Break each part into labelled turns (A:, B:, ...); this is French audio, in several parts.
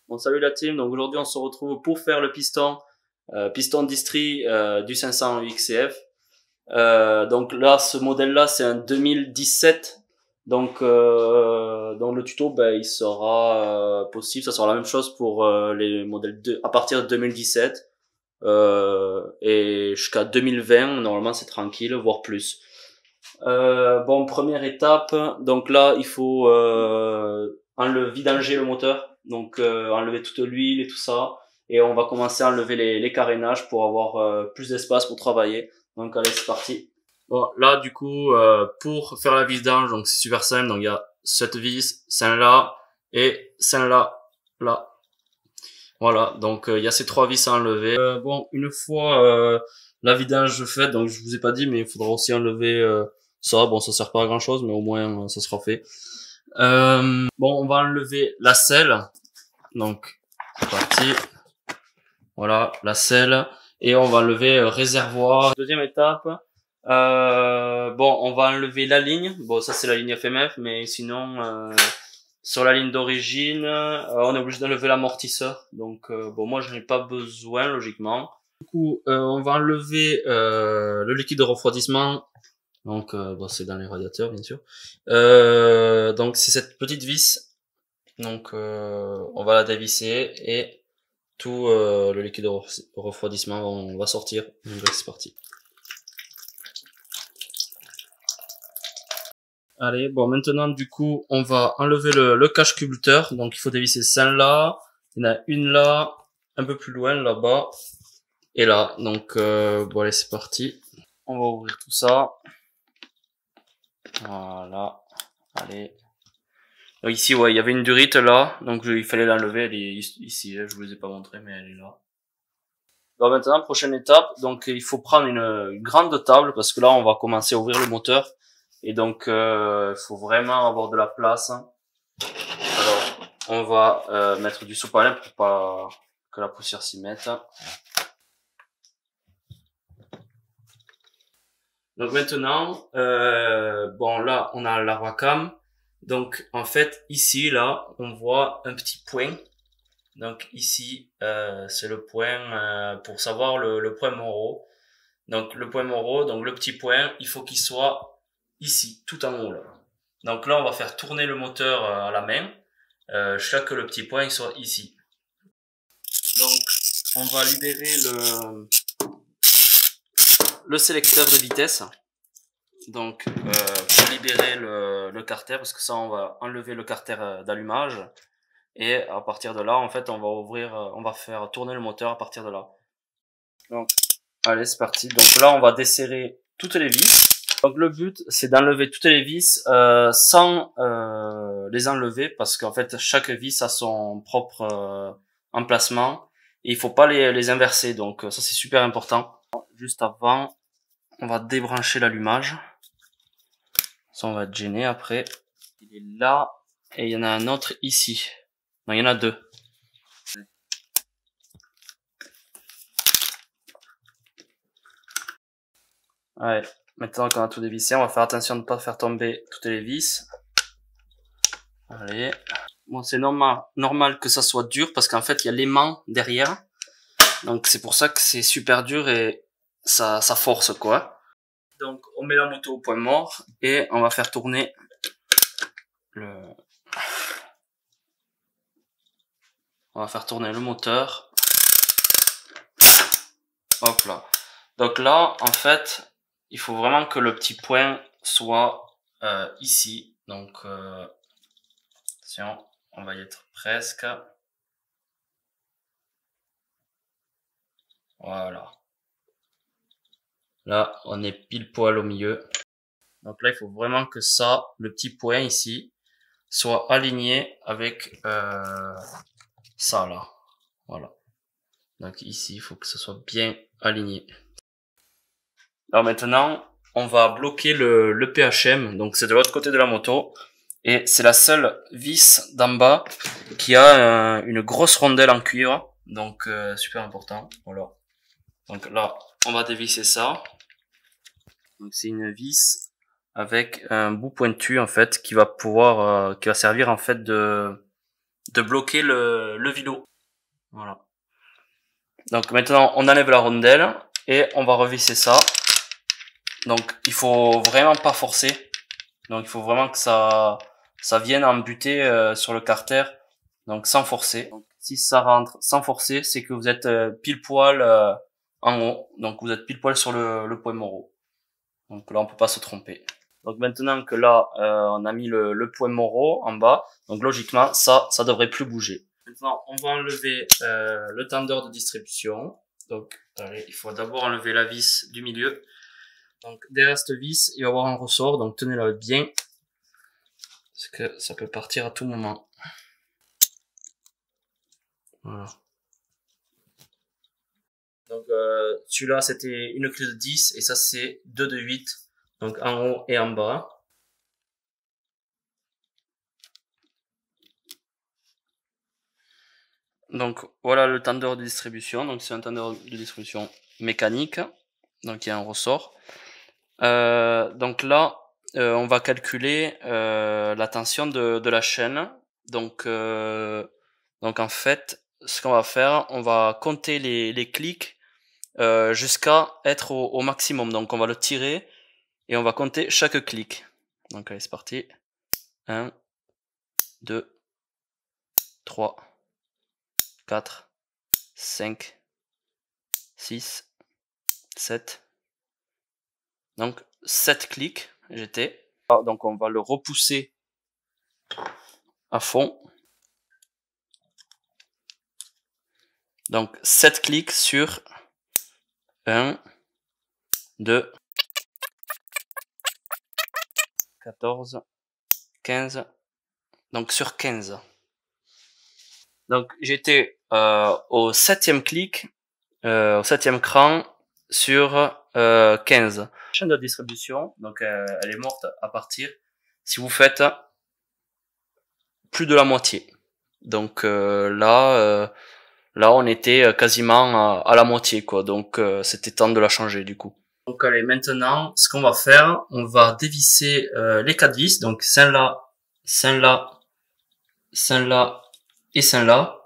A: Bon, salut la team, donc aujourd'hui on se retrouve pour faire le piston distri du 500 UXCF. Donc là, ce modèle-là, c'est un 2017. Donc dans le tuto, il sera possible, ça sera la même chose pour les modèles à partir de 2017 et jusqu'à 2020. Normalement, c'est tranquille, voire plus. Bon, première étape, donc là, il faut vidanger le moteur, donc enlever toute l'huile et tout ça, et on va commencer à enlever les carénages pour avoir plus d'espace pour travailler. Donc allez, c'est parti. Bon, là, du coup, pour faire la vidange, donc c'est super simple, donc il y a cette vis, celle-là, et celle-là, là. Voilà, donc il y a ces trois vis à enlever. Bon, une fois la vidange faite, donc je vous ai pas dit, mais il faudra aussi enlever ça. Bon, ça sert pas à grand chose, mais au moins ça sera fait. Bon, on va enlever la selle. Donc, c'est parti. Voilà, la selle. Et on va enlever réservoir. Deuxième étape. Bon, on va enlever la ligne. Bon, ça c'est la ligne FMF, mais sinon... sur la ligne d'origine, on est obligé d'enlever l'amortisseur. Donc, bon, moi, je n'ai pas besoin, logiquement. Du coup, on va enlever le liquide de refroidissement. Donc, bon, c'est dans les radiateurs, bien sûr. Donc, c'est cette petite vis. Donc, on va la dévisser et tout le liquide de refroidissement, on va sortir. Donc, c'est parti. Allez, bon, maintenant, du coup, on va enlever le cache-culbuteur. Donc, il faut dévisser celle-là. Il y en a une là, un peu plus loin, là-bas. Et là. Donc, bon, allez, c'est parti. On va ouvrir tout ça. Voilà. Allez. Donc, ici, ouais, il y avait une durite là. Donc, il fallait l'enlever. Elle est ici. Je vous les ai pas montré, mais elle est là. Donc, maintenant, prochaine étape. Donc, il faut prendre une grande table parce que là, on va commencer à ouvrir le moteur. Et donc, il faut vraiment avoir de la place. Alors, on va mettre du sopalin pour pas que la poussière s'y mette. Donc maintenant, bon là, on a la Wacom. Donc en fait, ici, là, on voit un petit point. Donc ici, c'est le point pour savoir le point Moreau. Donc le point Moreau, donc le petit point, il faut qu'il soit ici, tout en haut là. Donc là, on va faire tourner le moteur à la main, jusqu'à que le petit point il soit ici. Donc on va libérer le sélecteur de vitesse. Donc pour libérer le carter, parce que ça on va enlever le carter d'allumage et à partir de là en fait on va on va faire tourner le moteur à partir de là. Donc allez, c'est parti. Donc là on va desserrer toutes les vis. Donc le but c'est d'enlever toutes les vis sans les enlever, parce qu'en fait chaque vis a son propre emplacement et il faut pas les inverser. Donc ça c'est super important. Juste avant, on va débrancher l'allumage. Ça, on va être gêné après. Il est là. Et il y en a un autre ici. Non, il y en a deux. Ouais. Maintenant qu'on a tout dévissé, on va faire attention de ne pas faire tomber toutes les vis. Allez. Bon, c'est normal que ça soit dur parce qu'en fait, il y a l'aimant derrière. Donc, c'est pour ça que c'est super dur et ça force, quoi. Donc, on met la moto au point mort et on va faire tourner on va faire tourner le moteur. Hop là. Donc là, en fait, il faut vraiment que le petit point soit ici. Donc, attention, on va y être presque. Voilà. Là, on est pile poil au milieu. Donc là, il faut vraiment que ça, le petit point ici, soit aligné avec ça là. Voilà. Donc ici, il faut que ce soit bien aligné. Alors maintenant, on va bloquer le PHM. Donc c'est de l'autre côté de la moto. Et c'est la seule vis d'en bas qui a une grosse rondelle en cuivre. Donc super important. Voilà. Donc là, on va dévisser ça. Donc c'est une vis avec un bout pointu en fait qui va pouvoir qui va servir en fait de bloquer le vilo. Voilà. Donc maintenant on enlève la rondelle et on va revisser ça. Donc il faut vraiment pas forcer. Donc il faut vraiment que ça vienne embuter sur le carter. Donc sans forcer. Donc, si ça rentre sans forcer, c'est que vous êtes pile poil en haut. Donc vous êtes pile poil sur le point moro. Donc là on peut pas se tromper. Donc maintenant que là on a mis le point moro en bas, donc logiquement ça devrait plus bouger. Maintenant on va enlever le tendeur de distribution. Donc allez, il faut d'abord enlever la vis du milieu. Donc derrière cette vis il va y avoir un ressort, donc tenez-la bien parce que ça peut partir à tout moment. Voilà. Donc celui-là c'était une clé de 10 et ça c'est 2 de 8, donc en haut et en bas. Donc voilà le tendeur de distribution, donc c'est un tendeur de distribution mécanique, donc il y a un ressort. Donc là on va calculer la tension de la chaîne. Donc en fait ce qu'on va faire, on va compter les clics jusqu'à être au maximum. Donc on va le tirer et on va compter chaque clic. Donc allez c'est parti. 1, 2, 3, 4, 5, 6, 7. Donc 7 clics j'étais. Donc on va le repousser à fond. Donc 7 clics sur 1, 2, 14, 15. Donc sur 15. Donc j'étais au 7e clic, au 7e cran sur 15. La chaîne de distribution, donc elle est morte à partir si vous faites plus de la moitié. Donc là on était quasiment à la moitié quoi. Donc c'était temps de la changer du coup. Donc allez, maintenant ce qu'on va faire, on va dévisser les 4 vis, donc celle-là, celle-là, celle-là et celle-là.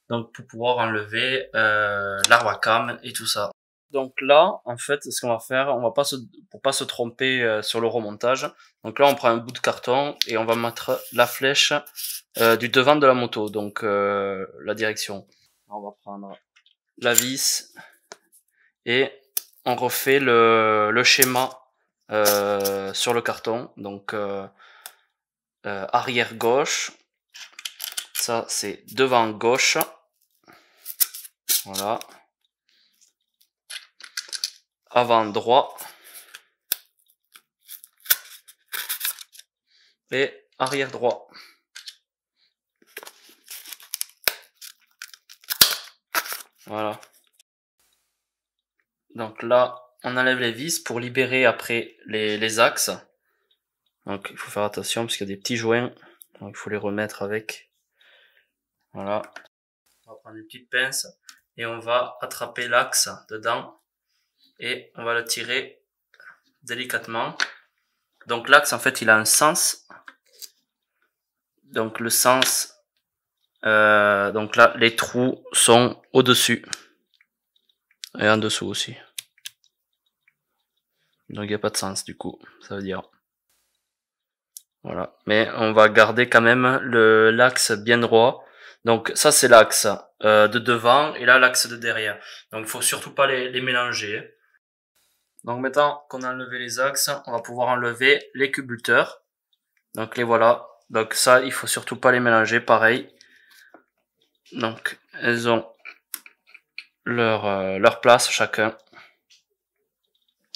A: Donc pour pouvoir enlever l'arbre à cam et tout ça. Donc là, en fait, ce qu'on va faire, on va pas pour pas se tromper sur le remontage. Donc là, on prend un bout de carton et on va mettre la flèche du devant de la moto, donc la direction. On va prendre la vis et on refait le schéma sur le carton. Donc arrière gauche, ça c'est devant gauche. Voilà. Avant droit. Et arrière droit. Voilà. Donc là, on enlève les vis pour libérer après les axes. Donc il faut faire attention parce qu'il y a des petits joints. Donc il faut les remettre avec. Voilà. On va prendre une petite pince et on va attraper l'axe dedans. Et on va le tirer délicatement. Donc l'axe en fait il a un sens. Donc le sens, donc là les trous sont au-dessus. Et en dessous aussi. Donc il n'y a pas de sens du coup, ça veut dire. Voilà. Mais on va garder quand même l'axe bien droit. Donc ça c'est l'axe de devant et là l'axe de derrière. Donc il faut surtout pas les mélanger. Donc maintenant qu'on a enlevé les axes, on va pouvoir enlever les cubuteurs. Donc les voilà. Donc ça il faut surtout pas les mélanger, pareil. Donc elles ont leur place chacun.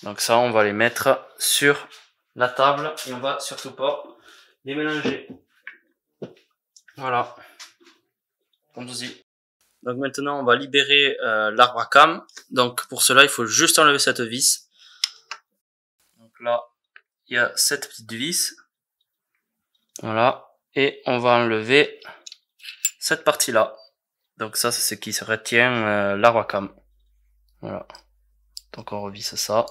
A: Donc ça on va les mettre sur la table et on va surtout pas les mélanger. Voilà. Comme ceci. Donc maintenant on va libérer l'arbre à cam. Donc pour cela il faut juste enlever cette vis. Donc là il y a cette petite vis. Voilà. Et on va enlever cette partie là. Donc ça c'est ce qui retient l'arbre à cam. Voilà. Donc on revisse ça.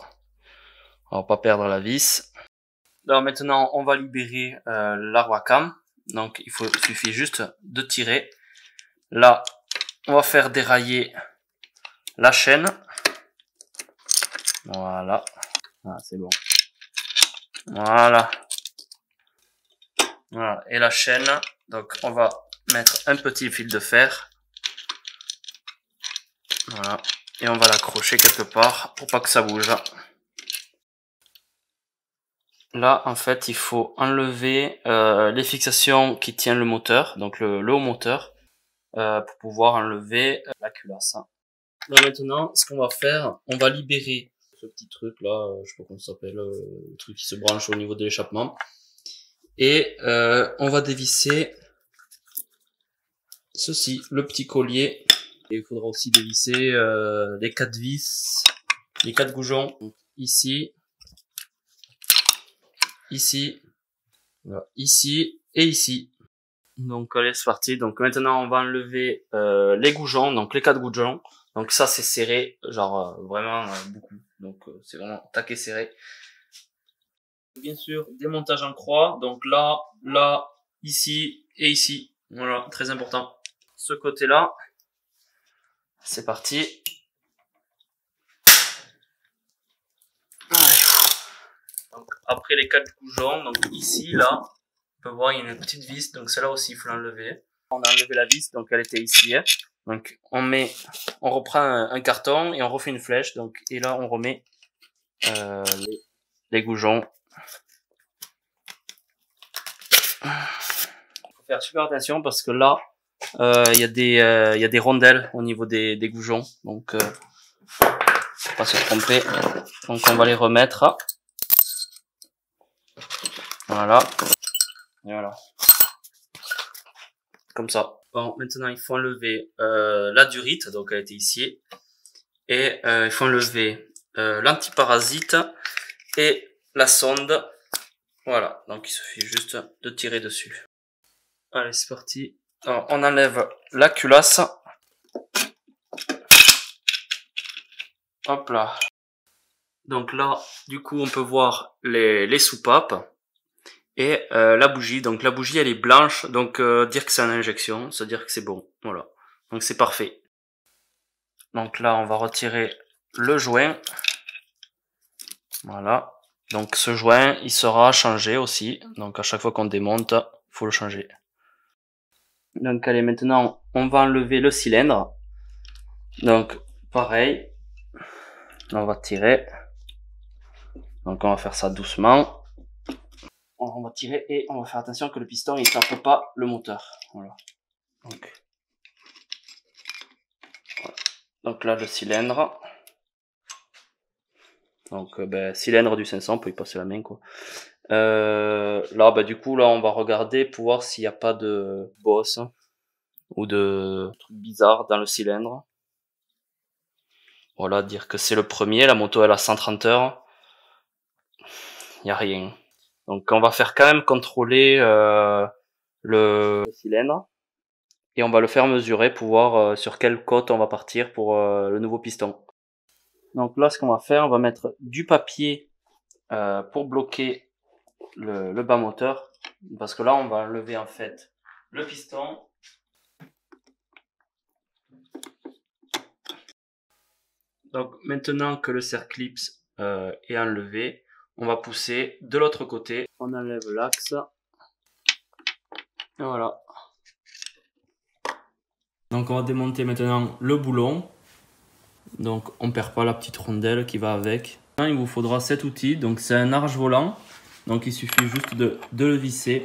A: On va pas perdre la vis. Donc maintenant on va libérer l'arbre à cam. Donc il suffit juste de tirer. Là, on va faire dérailler la chaîne. Voilà. Ah, c'est bon. Voilà. Voilà. Et la chaîne, donc on va mettre un petit fil de fer. Voilà. Et on va l'accrocher quelque part pour pas que ça bouge. Là, en fait, il faut enlever les fixations qui tiennent le moteur, donc le haut moteur, pour pouvoir enlever la culasse. Là maintenant, ce qu'on va faire, on va libérer ce petit truc là, je sais pas comment ça s'appelle, le truc qui se branche au niveau de l'échappement. Et on va dévisser ceci, le petit collier. Et il faudra aussi dévisser les 4 vis, les 4 goujons. Donc, ici, ici, voilà, ici et ici. Donc allez, c'est parti. Donc maintenant on va enlever les goujons, donc les 4 goujons. Donc ça c'est serré, genre vraiment beaucoup. Donc c'est vraiment taqué serré. Bien sûr, démontage en croix. Donc là, là, ici et ici. Voilà, très important. Ce côté-là, c'est parti. Donc, après les 4 goujons, donc ici, là, on peut voir il y a une petite vis, donc celle-là aussi il faut l'enlever. On a enlevé la vis, donc elle était ici. Donc on reprend un carton et on refait une flèche. Donc et là on remet les goujons. Il faut faire super attention parce que là il y a des rondelles au niveau des goujons, donc faut pas se tromper. Donc on va les remettre. Voilà. Et voilà. Comme ça. Bon, maintenant il faut enlever la durite, donc elle était ici. Et il faut enlever l'antiparasite et la sonde. Voilà, donc il suffit juste de tirer dessus. Allez, c'est parti. Alors, on enlève la culasse. Hop là. Donc là, du coup, on peut voir les soupapes. Et la bougie, donc la bougie elle est blanche, donc dire que c'est une injection, c'est-à-dire que c'est bon, voilà. Donc c'est parfait. Donc là on va retirer le joint, voilà. Donc ce joint il sera changé aussi, donc à chaque fois qu'on démonte, il faut le changer. Donc allez, maintenant on va enlever le cylindre. Donc pareil, on va tirer. Donc on va faire ça doucement. On va tirer et on va faire attention que le piston il tape pas le moteur. Voilà. Donc là le cylindre. Donc cylindre du 500, on peut y passer la main quoi. Là du coup là on va regarder pour voir s'il n'y a pas de bosse ou de trucs bizarres dans le cylindre. Voilà, dire que c'est le premier, la moto elle a 130 heures. Il n'y a rien. Donc on va faire quand même contrôler le cylindre et on va le faire mesurer pour voir sur quelle cote on va partir pour le nouveau piston. Donc là ce qu'on va faire, on va mettre du papier pour bloquer le bas moteur, parce que là on va enlever en fait le piston. Donc maintenant que le cerclips est enlevé, on va pousser de l'autre côté. On enlève l'axe. Et voilà. Donc on va démonter maintenant le boulon. Donc on perd pas la petite rondelle qui va avec. Il vous faudra cet outil. Donc c'est un arche volant. Donc il suffit juste de le visser.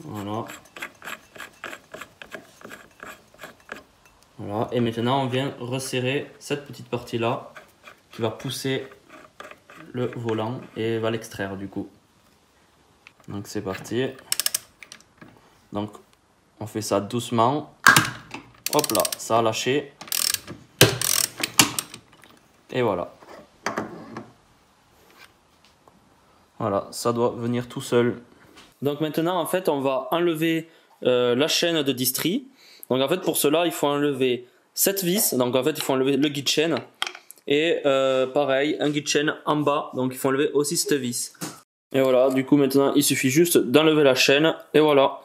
A: Voilà. Voilà. Et maintenant on vient resserrer cette petite partie là qui va pousser le volant et va l'extraire du coup. Donc c'est parti. Donc on fait ça doucement. Hop là, ça a lâché. Et voilà. Voilà, ça doit venir tout seul. Donc maintenant en fait on va enlever la chaîne de distri. Donc en fait pour cela il faut enlever cette vis. Donc en fait il faut enlever le guide chaîne. Et pareil, un guide chaîne en bas. Donc il faut enlever aussi cette vis. Et voilà, du coup maintenant il suffit juste d'enlever la chaîne et voilà.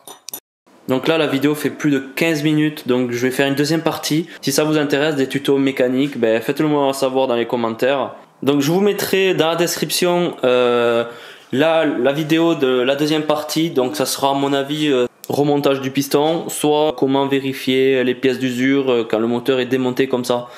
A: Donc là la vidéo fait plus de 15 minutes, donc je vais faire une deuxième partie. Si ça vous intéresse des tutos mécaniques, ben faites-le moi savoir dans les commentaires. Donc je vous mettrai dans la description la vidéo de la deuxième partie, donc ça sera à mon avis remontage du piston, soit comment vérifier les pièces d'usure quand le moteur est démonté comme ça.